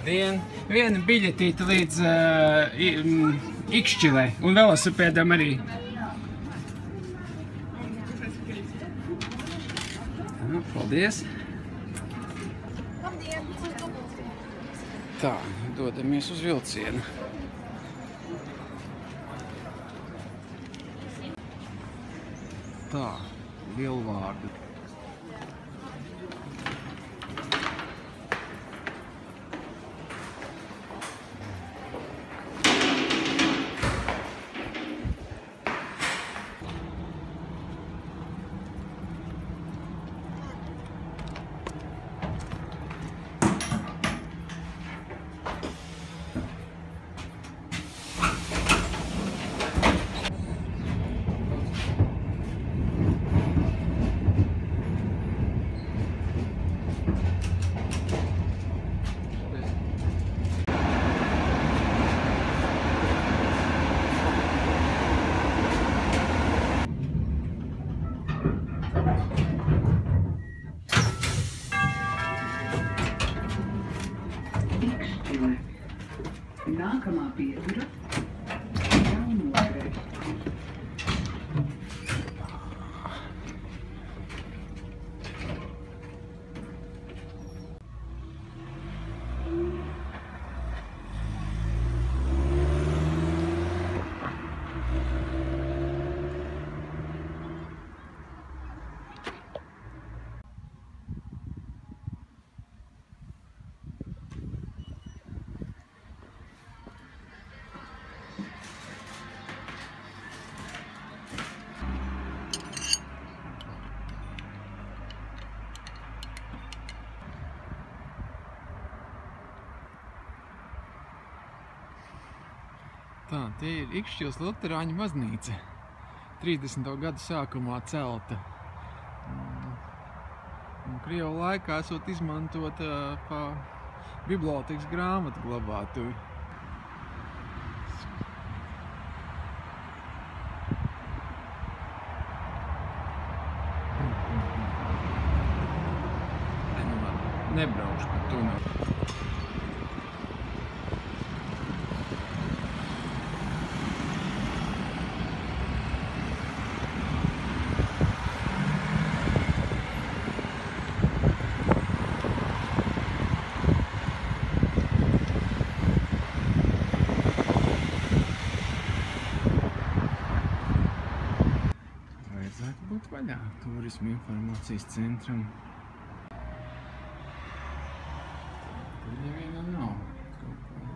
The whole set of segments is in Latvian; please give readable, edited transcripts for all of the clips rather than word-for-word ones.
Viena biļetīte līdz Ikšķilei un velosipēdam arī. Paldies! Tā, dodamies uz vilcienu. Tā, lielvārdu. Nākamā pietura Jaunogre. Tā, tie ir Ikšķiles luterāņu baznīca. 30. gadu sākumā celta. Krievu laikā esot izmantota pa bibliotēkas grāmatu glabātuvi. Nebraukšu pa tuneli. Vajadzētu būt vaļā turisma informācijas centram. Tur neviena nav.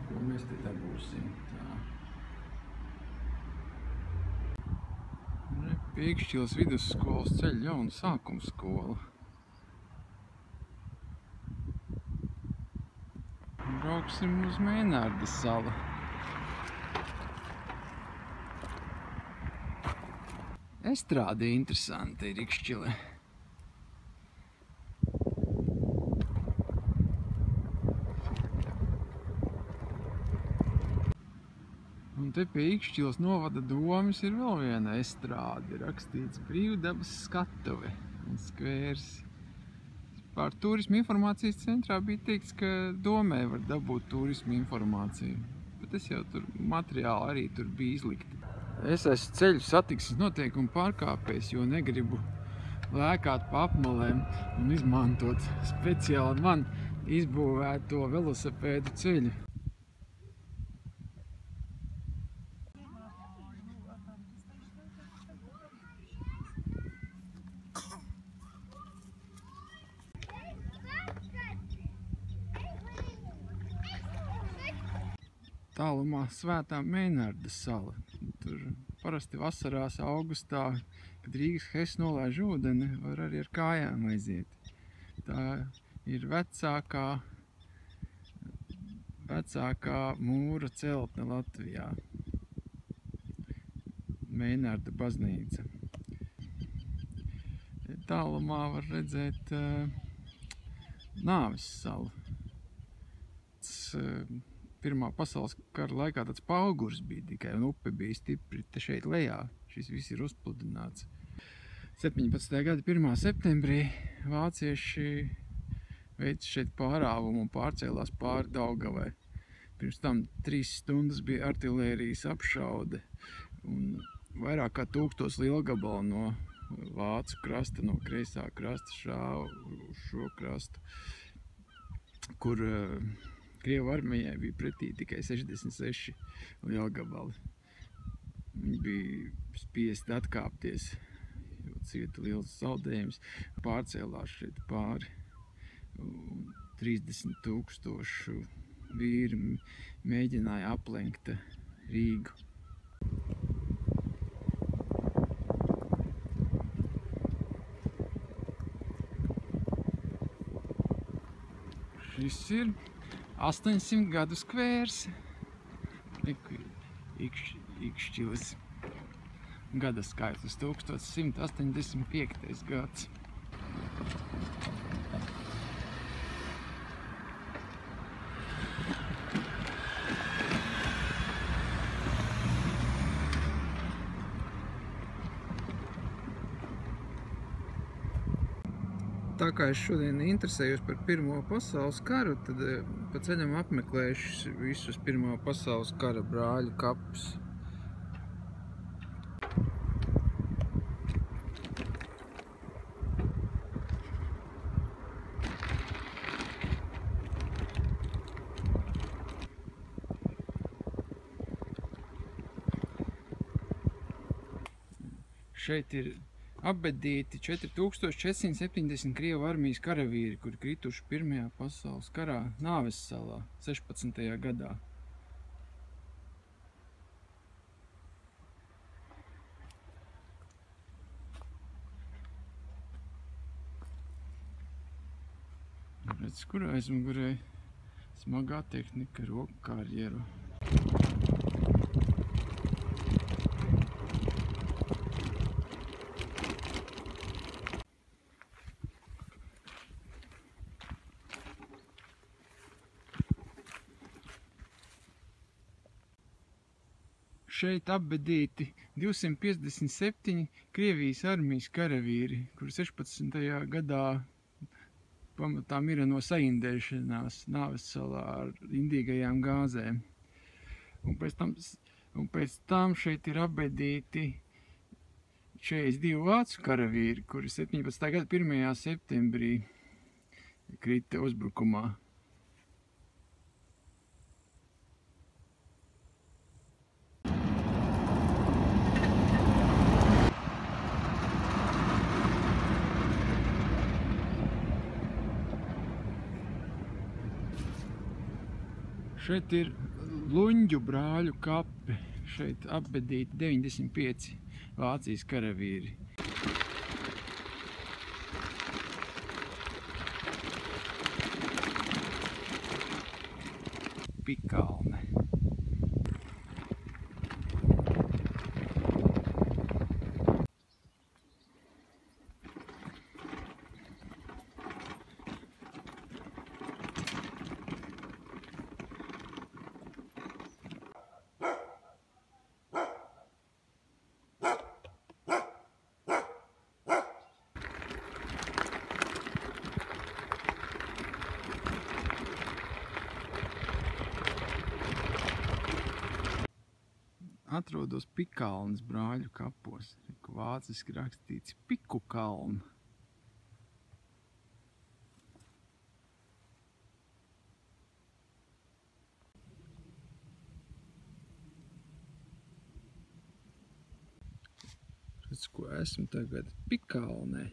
Ko mēs te dabūsim. Tā. Pie Ikšķiles vidusskolas ceļa jauna sākuma skola. Brauksim uz Mēnārdas salu. Estrāde interesanti ir Ikšķile. Un te pie Ikšķiles novada domes ir vēl viena estrāde. Rakstīts Brīvdabas skatuve un skvērs. Par turismu informācijas centrā bija teikts, ka domē var dabūt turismu informāciju. Bet es jau tur materiāli arī tur bija izlikti. Es esmu ceļu satiksmes noteikumu pārkāpējs, jo negribu lēkāt pa apmalēm un izmantot speciāli man izbūvēto velosipēdu ceļu. Tālumā Svētā Mēnārdas sala. Tur parasti vasarās, augustā, kad Rīgas Hess nolaiž ūdeni, var arī ar kājām aiziet. Tā ir vecākā mūra celtne Latvijā. Mēnārda baznīca. Tālumā var redzēt Nāves salu. Pirmā pasaules kara laikā tāds paugurs bija tikai, un upe bija stipri te šeit lejā. Šis viss ir uzpludināts. 17. gada 1. septembrī vācieši veica šeit pārāvumu un pārcēlās pāri Daugavai. Pirms tam 3 stundas bija artilērijas apšaude un vairāk kā 1000 lielgabalu no Vācu krasta, no kreisā krasta šāva uz šo krastu, kur Krievu armijai bija pretī tikai 66 lielgabali. Viņi bija spiesti atkāpties, jo cieta liels zaudējums, pārcēlās šeit pāri. 30 000 vīri mēģināja aplenkt Rīgu. Šis ir 800 gadu skvērs. Ikšķilis gada skaitlis 1185. gads. Tā kā es šodien interesējos par Pirmo pasaules karu, tad pa ceļam apmeklējuši visus Pirmā pasaules kara brāļu kapus. Šeit ir apbedīti 4470 Krievu armijas karavīri, kuri krituši Pirmajā pasaules karā Nāves salā 16. gadā. Redz, kur aizmugurē smagā tehnika, roku karjeru. Šeit apbedīti 257 Krievijas armijas karavīri, kuri 16. gadā pamatā mira no saindēšanās Nāves salā ar indīgajām gāzēm. Un pēc tam šeit ir apbedīti 42 vācu karavīri, kuri 17. gada 1. septembrī krita uzbrukumā. Šeit ir Luņģu brāļu kapi. Šeit apbedīti 95 Vācijas karavīri. Pikalne. Atrodos Pikalnes brāļu kapos, kur vāciski rakstīts Piku kalna. Redz, ko esmu tagad Pikalnē.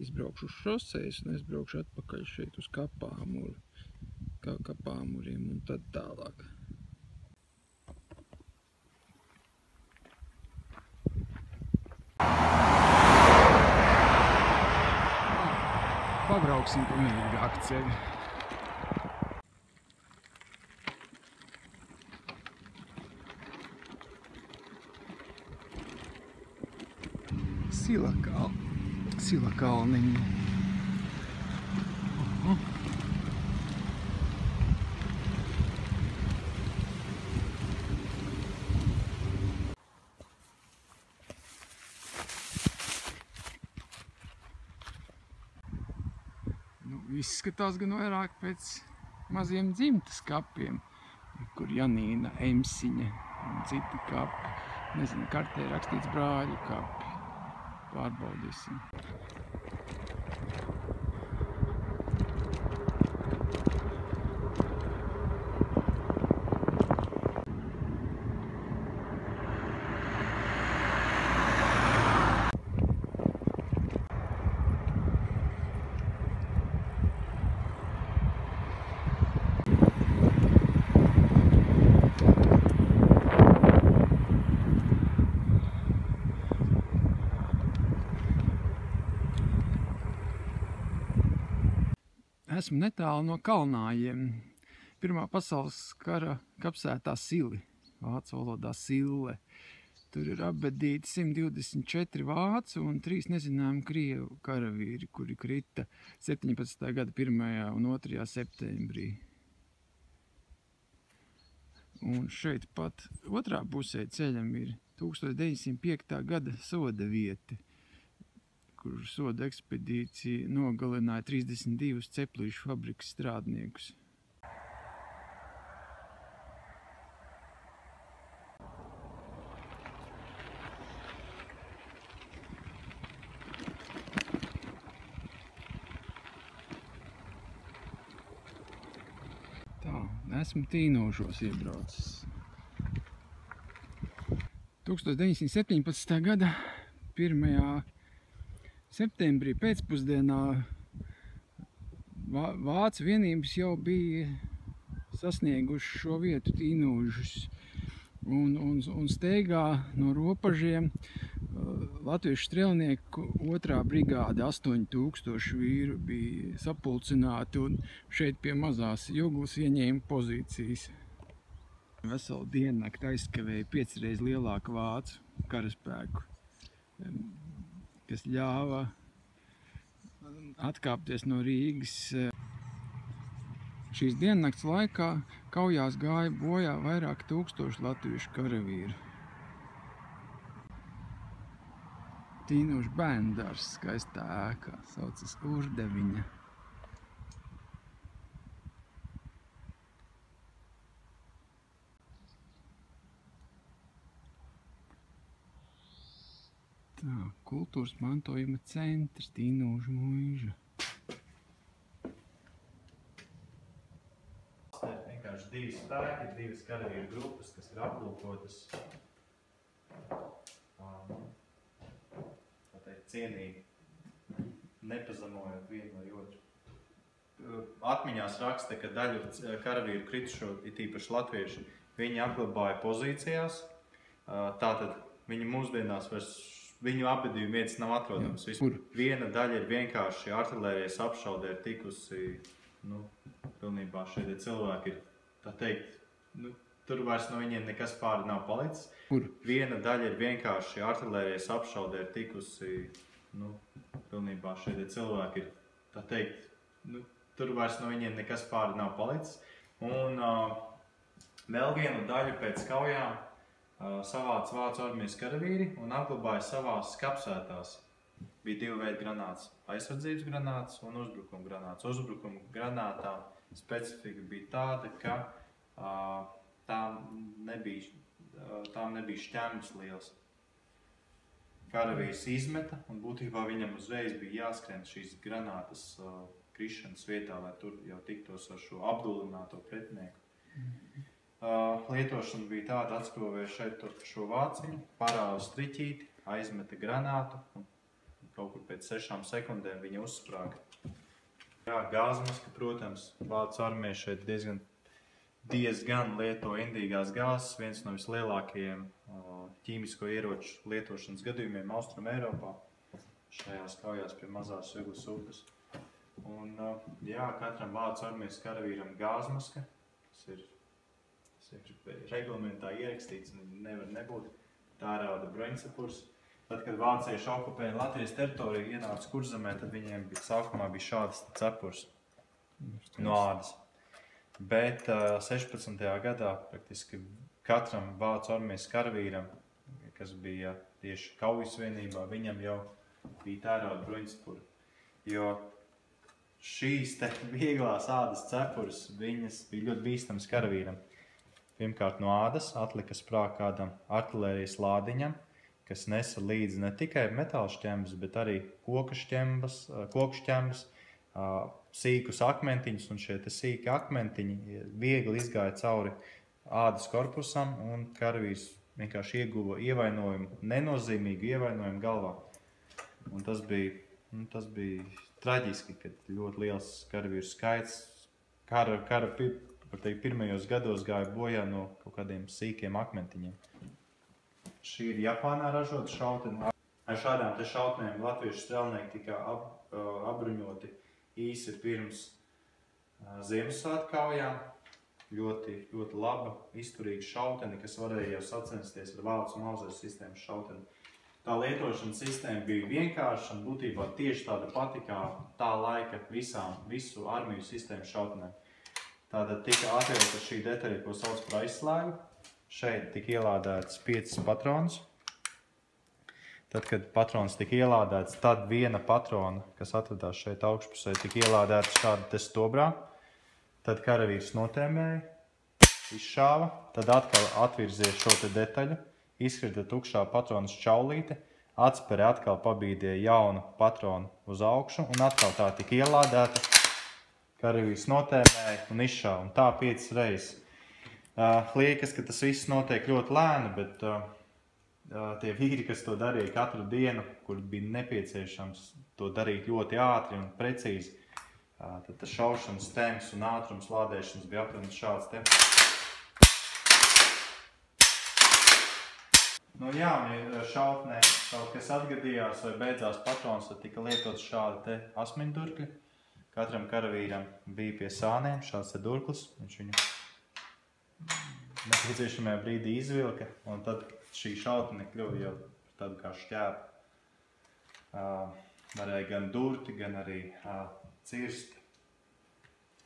Izbraukšu uz šosejas un aizbraukšu atpakaļ šeit uz kapāmuriem un tad tālāk. Pabrauksim pa mierīgāku ceļu. Sila kalniņa. izskatās gan vairāk pēc maziem dzimtas kapiem, kur Janīna Emsiņa un citi kapi. Nezinu, kartē rakstīts brāļu kapi. Pārbaudīsim. Esmu netālu no Kalnājiem. Pirmā pasaules kara kapsētā Sili, vācu valodā Sille. Tur ir apbedīti 124 vācu un 3 nezināmi krievu karavīri, kuri krita 17. gada 1. un 2. septembrī. Un šeit pat otrā pusē ceļam ir 1905. gada soda vieta, kur soda ekspedīcija nogalināja 32 ceplīšu fabrikas strādniekus. Tā, esmu Tīnošos iebraucis. 1917. gada 1. septembrī pēcpusdienā vācu vienības jau bija sasnieguši šo vietu Tīnožus un steigā no robežiem latviešu strelnieku 2. brigāde 8000 vīru bija sapulcināti un šeit pie mazās Juglas ieņēma pozīcijas. Veselu diennakti aizskavēja 5 reizes lielāku vācu karaspēku, kas ļāva atkāpties no Rīgas. Šīs diennakts laikā kaujās gāja bojā vairāk tūkstoši latviešu karavīru. Tīnošu bērndārs skaistā ēkā, saucas Urdeviņa. Tā, kultūras mantojuma centrs, Tīnožu muiža. Vienkārši 2 spēki, 2 karavīru grupas, kas ir aplūkotas cienīgi, nepazemojot vienu vai otru. Atmiņās raksta, ka daļu karavīru kritušo, it īpaši latvieši, viņi apglabāja pozīcijās, tātad viņi mūsdienās vairs viņu apbedījuma vietas nav atrodams. Viena daļa ir vienkārši artilērijas apšaudē ir tikusi, pilnībā šie cilvēki ir, tā teikt, tur vairs no viņiem nekas pāri nav palicis. Viena daļa ir vienkārši artilērijas apšaudē ir tikusi, pilnībā šie cilvēki ir, tā teikt, tur vairs no viņiem nekas pāri nav palicis. Un vēl vienu daļu pēc kaujām savāca vācu armijas karavīri un apglabāja savās kapsētās. Bija 2 veidi granātas – aizsardzības granātas un uzbrukuma granātas. Uzbrukuma granātām specifika bija tāda, ka tām nebija šķēmis liels. Karavīrs izmeta un būtībā viņam uzreiz bija jāskrien šīs granātas krišanas vietā, lai tur jau tiktos ar šo apdulināto pretinieku. Lietošana bija tāda, atskrovēja šeit šo vāciņu, parāva striķīti, aizmeta granātu un kaut kur pēc 6 sekundēm viņa uzsprāga. Jā, gāzmaska, protams, vācu armija šeit diezgan lieto indīgās gāzes, viens no vislielākajiem ķīmisko ieroču lietošanas gadījumiem Austrum Eiropā, šajās kaujās pie mazās Juglas upes. Un, jā, katram vācu armijas karavīram gāzmaska, tas ir reglamentā ierakstīts un nevar nebūt, tā rāda bruņcepurs. Tad, kad vācieši okupēja Latvijas teritoriju, ienāca Kurzemē, tad viņiem sākumā bija šāds cepurs no ādas. Bet 16. gadā praktiski katram vācu armijas karavīram, kas bija tieši kaujas vienībā, viņam jau bija tērauda bruņcepuri. Jo šīs te vieglās ādas cepures, viņas bija ļoti bīstamas karavīram. Pirmkārt no ādas atlika sprāgt kādam artilērijas lādiņam, kas nesa līdzi ne tikai metāla šķembas, bet arī koku šķembas, sīkus akmentiņus, un šie te sīki akmentiņi viegli izgāja cauri ādas korpusam, un karavīrs vienkārši ieguva ievainojumu, nenozīmīgu ievainojumu galvā. Un tas bija traģiski, kad ļoti liels karavīru skaits kara pirmajos gados gāja bojā no kaut kādiem sīkiem akmentiņiem. Šī ir Japānā ražota šautene. Ar šādām te šautnēm latviešu strelnieki tika apbruņoti īsi pirms Ziemassvētku kaujām. Ļoti, ļoti laba, izturīga šautene, kas varēja jau sacensties ar vācu Mauser sistēmas šauteni. Tā lietošanas sistēma bija vienkārša un būtībā tieši tāda pati kā tā laika visu armiju sistēmu šautenēm. Tātad tika atvilkta šī detaļa, ko sauc par aizslēgu. Šeit tika ielādēts 5 patronus. Tad, kad patrons tika ielādēts, tad viena patrona, kas atradās šeit augšpusē, tika ielādēta šāda te stobrā. Tad karavīrs notēmēja, izšāva, tad atkal atvirzīja šo te detaļu, izkrita tukšā patronas čaulīte, atspere atkal pabīdīja jaunu patronu uz augšu un atkal tā tika ielādēta. Karavīrs notēmēja un izšāva, un tā 5 reizes. Liekas, ka tas viss notiek ļoti lēni, bet tie vīri, kas to darīja katru dienu, kur bija nepieciešams to darīt ļoti ātri un precīzi, tad tas šaušanas temps un ātrums lādēšanas bija aptuveni šāds te. Nu jā, ja šautnē kaut kas atgadījās vai beidzās patrons, tad tika lietots šādi te asmindurkļi. Katram karavīram bija pie sāniem šāds te durklis. Viņš viņu nepieciešamajā brīdī izvilka, un tad šī šautne kļuva jau tādu kā šķēpu. Varēja gan durti, gan arī cirst.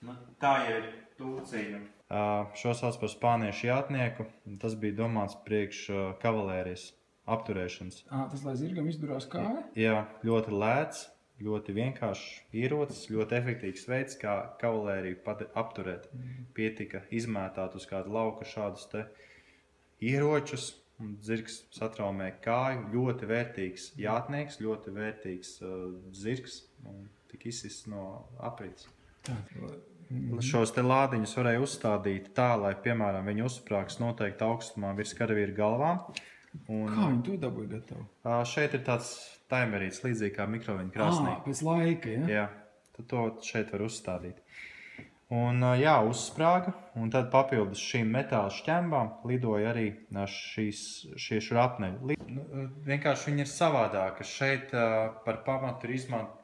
Nu, tā jau ir Turcija. Šo sauc par spāniešu jātnieku. Tas bija domāts priekš kavalērijas apturēšanas. Tas, lai zirgam izdurās kāja? Jā, ļoti lēts, ļoti vienkāršs ierocis, ļoti efektīvs veids, kā kavalēriju apturēt. Pietika izmētāt uz kādu lauka šādus te ieročus. Zirgs satraumēja kāju, ļoti vērtīgs jātnieks, ļoti vērtīgs zirgs, un tika izsists no aprits. Šos te lādiņus varēja uzstādīt tā, lai, piemēram, viņi uzsprāgs noteikti augstumā virs karavīru galvām. Kā viņi to dabūja gatavu? Šeit ir tāds taimerīts, līdzīgi kā mikroviņu krāsnī. Pēc laika, ja? Jā, tad to šeit var uzstādīt. Un jā, uzsprāga, un tad papildus šīm metāla šķembām lidoja arī šie šrapneļi. Vienkārši viņi ir savādāki. Šeit par pamatu ir izmantot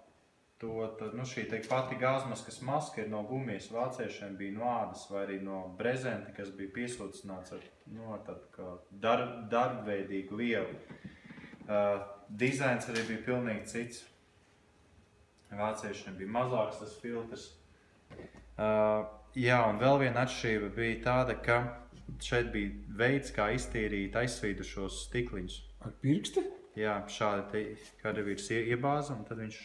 šī pati gāzmaskas maska ir no gumijas, vāciešiem bija no ādas vai arī no brezenta, kas bija piesūcināts ar tādu kā darbveidīgu vielu. Dizains arī bija pilnīgi cits. Vāciešiem bija mazāks tas filtrs. Jā, un vēl viena atšķirība bija tāda, ka šeit bija veids, kā iztīrīt aizsvīdušos stikliņus. Ar pirksti? Jā, šādi te karavīrs iebāza, un tad viņš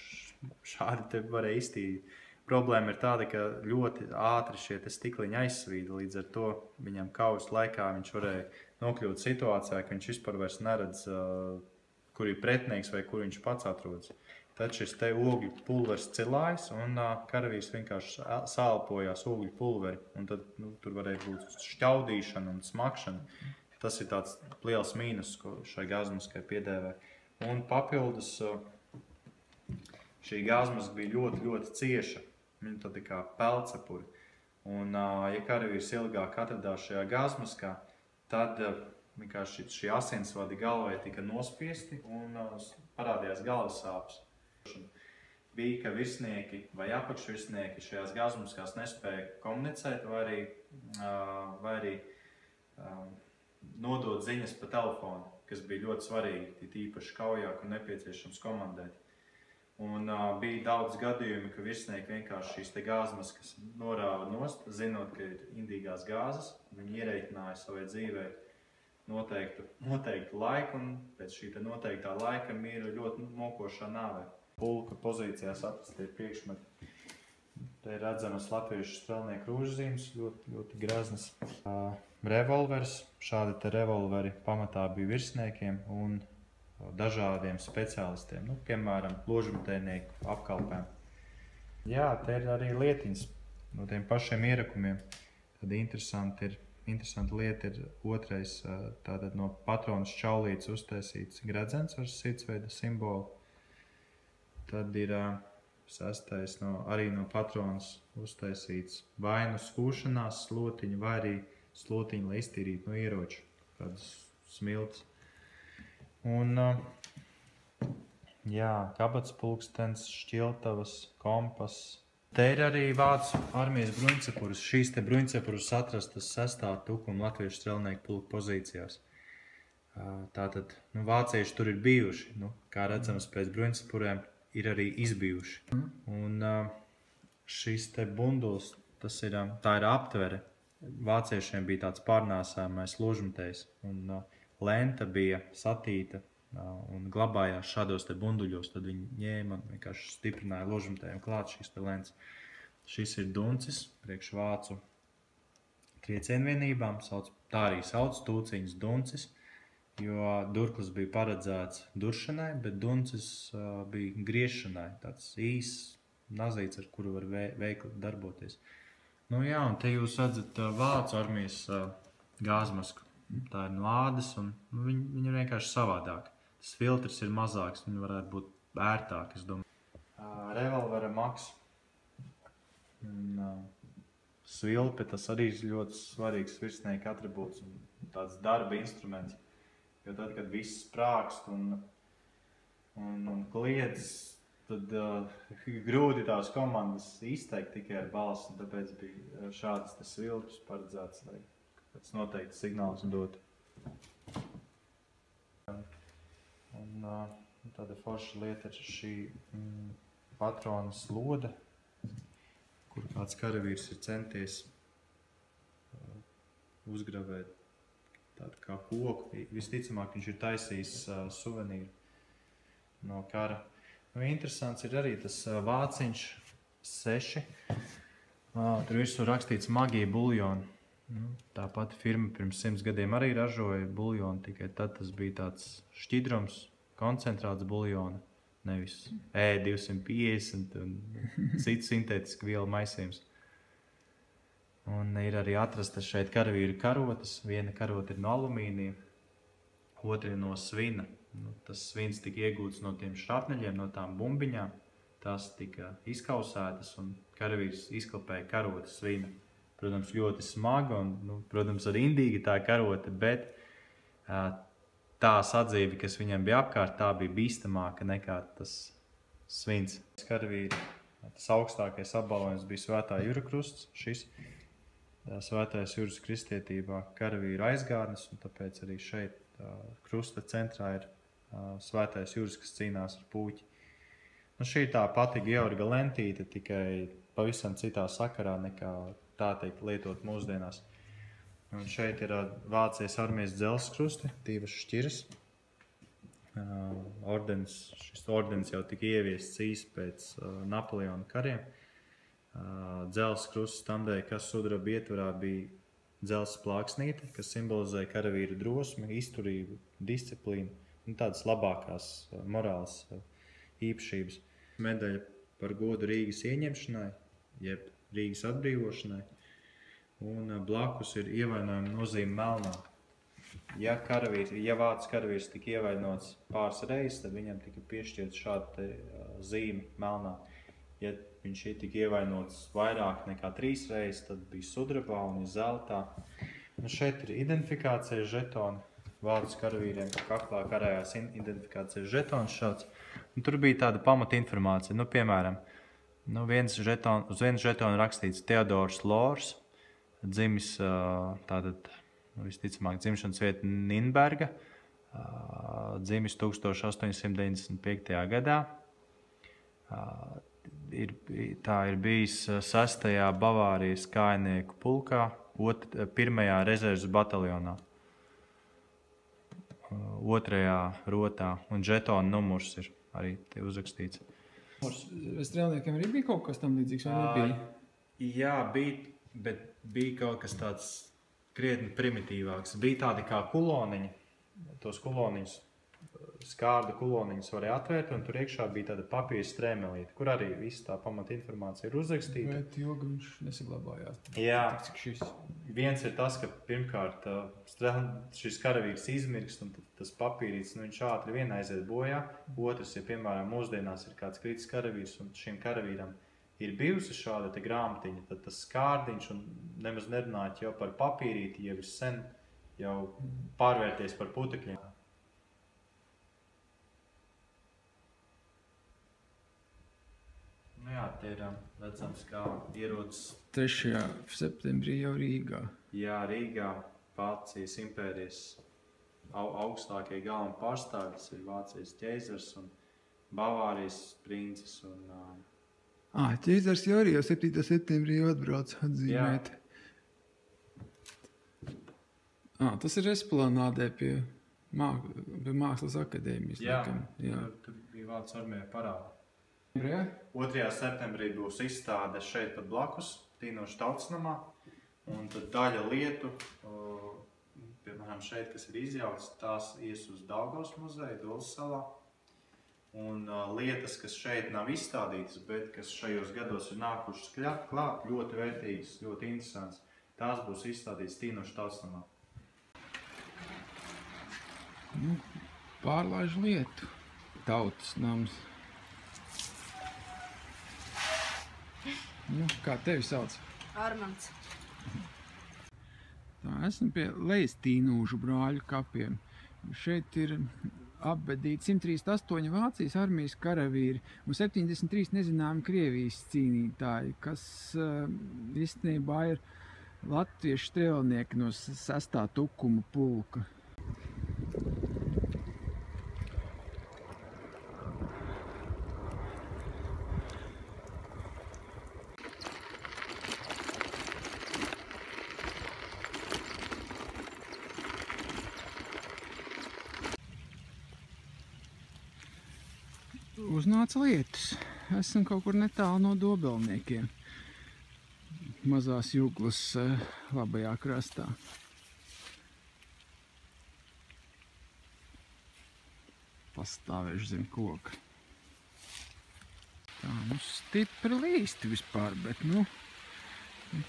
šādi te varēja iztīrīt. Problēma ir tāda, ka ļoti ātri šie te stikliņi aizsvīda, līdz ar to viņam kaujas laikā viņš varēja nokļūt situācijā, ka viņš vispār vairs neredz, kur ir pretinieks vai kur viņš pats atrodas. Tad šis te ogļu pulveris cilājas, un karavīrs vienkārši sālpojās ogļu pulveri, un tad tur varēja būt šķaudīšana un smakšana. Tas ir tāds liels mīnus, ko šai gāzmaskai piedēvē. Un papildus šī gāzmaska bija ļoti, ļoti cieša. Viņa tāda kā pelcepuri. Un, ja karavīrs ilgāk atradās šajā gāzmaskā, tad vienkārši šie asinsvadi galvai tika nospiesti un parādījās galvas sāpes. Bija, ka virsnieki vai apakšvirsnieki šajās gāzmaskās nespēja komunicēt vai arī nodot ziņas pa telefonu, kas bija ļoti svarīgi, tīpaši kaujā, kur nepieciešams komandēt. Un bija daudz gadījumi, ka virsnieki vienkārši šīs te gāzmaskas norāva nost, zinot, ka ir indīgās gāzes. Viņi ierēķināja savai dzīvē noteiktu laiku, un pēc šī te noteiktā laika mīra ļoti mokošā nāvē. Pulka pozīcijās atrastie priekšmeti. Te ir redzamas latviešu strelnieku rūžzīmes, ļoti graznas. Revolvers. Šādi te revolveri pamatā bija virsniekiem un dažādiem speciālistiem, piemēram, ložmetējnieku apkalpēm. Jā, te ir arī lietiņas no tiem pašiem ierakumiem. Tad interesanta lieta ir otrais, tātad no patronas čaulītes uztaisīts gredzens ar sirdsveida simbolu. Tad ir sastais arī no patronas uztaisīts vai nu skūšanās slotiņa, vai arī slotiņa, lai iztīrītu no ieroču, kādas smilts. Un, jā, kabatspulkstens, šķiltavas, kompas. Te ir arī Vācu armijas bruņcepures. Šīs te bruņcepures atrastas 6. tukuma latviešu strelnieku pulka pozīcijās. Tātad, vācieši tur ir bijuši, kā redzams pēc bruņcepurēm, ir arī izbijuši. Un šis te bunduls, tā ir aptvere. Vāciešiem bija tāds pārnāsājamais ložmetējs, un lenta bija satīta un glabājās šādos te bunduļos. Tad viņi ņēma un vienkārši stiprināja ložmetējiem klāt šīs te lents. Šis ir duncis priekš vācu triecienvienībām, tā arī sauc tūciņas duncis, jo durklis bija paredzēts duršanai, bet duncis bija griešanai, tāds īss nazīts, ar kuru var veikli darboties. Jā, un te jūs redzat Vācu armijas gāzmasku. Tā ir no ādas, un viņa ir vienkārši savādāk. Tas filtrs ir mazāks, viņa varētu būt ērtāk, es domāju. Revolvera maks. Svilpe, tas arī ir ļoti svarīgs virsnieka atribūts un tāds darba instruments. Jo tad, kad viss sprākst un kliedz, tad grūti tās komandas izteikt tikai ar balsi, un tāpēc bija šādas svilpes paredzēts, lai kāds noteikts signāls dot. Un tāda forša lieta ir šī patronas lode, kur kāds karavīrs ir centies uzgravēt tādu kā koku. Visticamāk, viņš ir taisījis suvenīru no kara. Interesants ir arī tas vāciņš 6. Tur virsū rakstīts Magija buljoni. Tā pati firma pirms 100 gadiem arī ražoja buljoni, tikai tad tas bija tāds šķidrums, koncentrāts buljona, nevis E250 un cits sintētiski vielu maisījums. Un ir arī atrastas šeit karavīru karotes. Viena karote ir no alumīnija, otra ir no svina. Tas svins tika iegūts no tiem šrapneļiem, no tām bumbiņām. Tās tika izkausētas un karavīrs izklapēja karote svina. Protams, ļoti smaga un, protams, arī indīga tā karote, bet tā sadzīve, kas viņam bija apkārt, tā bija bīstamāka nekā tas svins. Karavīri, tas augstākais apbalvojums bija Svētā Jura krusts, šis Svētais Juras kristietībā karavīru aizgādnes, un tāpēc arī šeit krusta centrā ir Svētais Juras, kas cīnās ar puķi. Šī ir tā pati Georga lentīte, tikai pavisam citā sakarā nekā tā teikt lietot mūsdienās. Un šeit ir Vācijas armijas dzelzskrusti, divas šķiras. Šis ordens jau tika ieviests īsi pēc Napoleona kariem. Dzelzskrusts standēja, kas sudraba ietvarā bija dzelzs plāksnīte, kas simbolizēja karavīru drosmi, izturību, disciplīnu un tādas labākās morāles īpašības. Medaļa par godu Rīgas ieņemšanai, jeb Rīgas atbrīvošanai, un blakus ir ievainojuma nozīme melnā. Ja vācu karavīrs tika ievainots pāris reizes, tad viņam tika piešķirta šāda zīme melnā. Ja viņš tika ievainots vairāk nekā 3 reizes, tad bija sudrabā un zeltā. Šeit ir identifikācijas žetoni. Vācu karavīriem kaklā karājās identifikācijas žetons šāds. Tur bija tāda pamata informācija. Piemēram, uz viens žetonu rakstīts Teodors Lors, dzimis tātad, visticamāk, dzimšanas vieta Ninberga, dzimis 1895. gadā. Tā ir bijis 6. Bavārijas kājnieku pulkā, 1. rezerves bataljonā, 2. rotā, un žetona numurs ir arī te uzrakstīts. Strēlniekiem arī bija kaut kas tam līdzīgs, vai nebija? Jā, bija, bet bija kaut kas tāds krietni primitīvāks. Bija tādi kā kuloniņi, tos kuloniņus, skārda kuloniņus varēja atvērt, un tur iekšā bija tāda papīra strēmelīte, kur arī viss tā pamata informācija ir uzrakstīta. Bet ilgi viņš nesaglabājās. Jā, viens ir tas, ka pirmkārt šis karavīrs izmirkst, un tas papīrīts, viņš ātri vien aiziet bojā. Otrs, ja piemēram mūsdienās ir kāds kritis karavīrs, un šim karavīram ir bijusi šāda te grāmatiņa, tad tas skārdiņš, un nemaz nerunāt jau par papīrīti, jau ir sen jau pārvērties par putekļiem. Nu jā, te ir redzams, kā ierodas 3. septembrī jau Rīgā. Jā, Rīgā Vācijas impērijas augstākie galveni pārstāvji, tas ir Vācijas ķeizars un Bavārijas princis. Ķeizars jau arī jau 7. septembrī jau atbrauc atzīmēt. Tas ir Esplanādē pie Mākslas akadēmijas. Jā, tur bija Vācijas armijā parāda. 2. septembrī būs izstāde šeit pat blakus, Tīnošu tautsnamā, un tad daļa lietu, piemēram šeit, kas ir izjauts, tās ies uz Daugavas muzeju, Dolas salā, un lietas, kas šeit nav izstādītas, bet kas šajos gados ir nākušas klāt, ļoti vērtīgas, ļoti interesants, tās būs izstādītas Tīnošu tautsnamā. Pārlaiž lietu, tautas nams. Kā tevi sauc? Armands. Esmu pie Lejas-Tīnūžu brāļu kapiem. Šeit ir apbedīti 138 Vācijas armijas karavīri un 73 nezināmi Krievijas cīnītāji, kas īstenībā ir latviešu strēlnieki no 6. tukuma pulka. Uznāca lietus. Esam kaut kur netālu no Dobelniekiem. Mazās Juglas labajā krastā. Pastāvēšu zem koka. Tā, stipri līsti vispār, bet,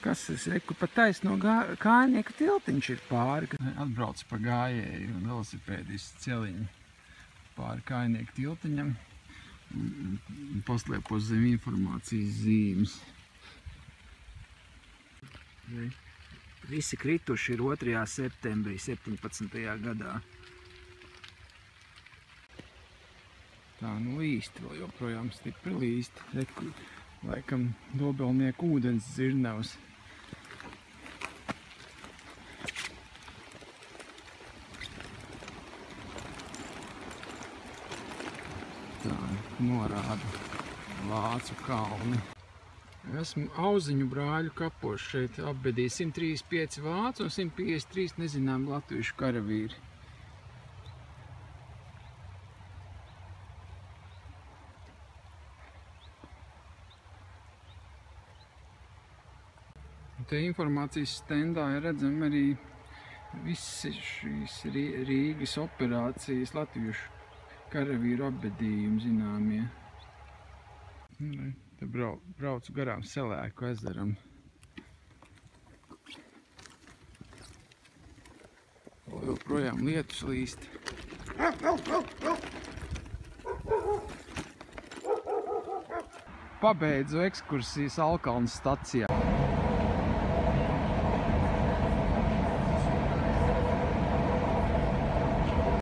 kas es reku pa taisno kājnieku tiltiņš ir pāri. Atbrauc pa gājēju un velosipēdistu celiņu pāri kājnieku tiltiņam. Paslēpos zem informācijas zīmes. Visi krituši ir 2. septembrī 17. gadā. Tā, līsti vēl joprojām stipri līsti. Laikam Dobelnieku ūdens dzirnavs. Tā, norāda Vācu kalni. Esmu Auziņu brāļu kapos. Šeit apbedīja 135 vācu un 153 nezinām latviešu karavīri. Te informācijas stendā ir redzami arī visi šīs Rīgas operācijas latviešu karavīru apbedījumi zināmie. Te braucu garām Selēku ezeram. Joprojām lietus līst. Pabeidzu ekskursijas Alkalnas stacijā.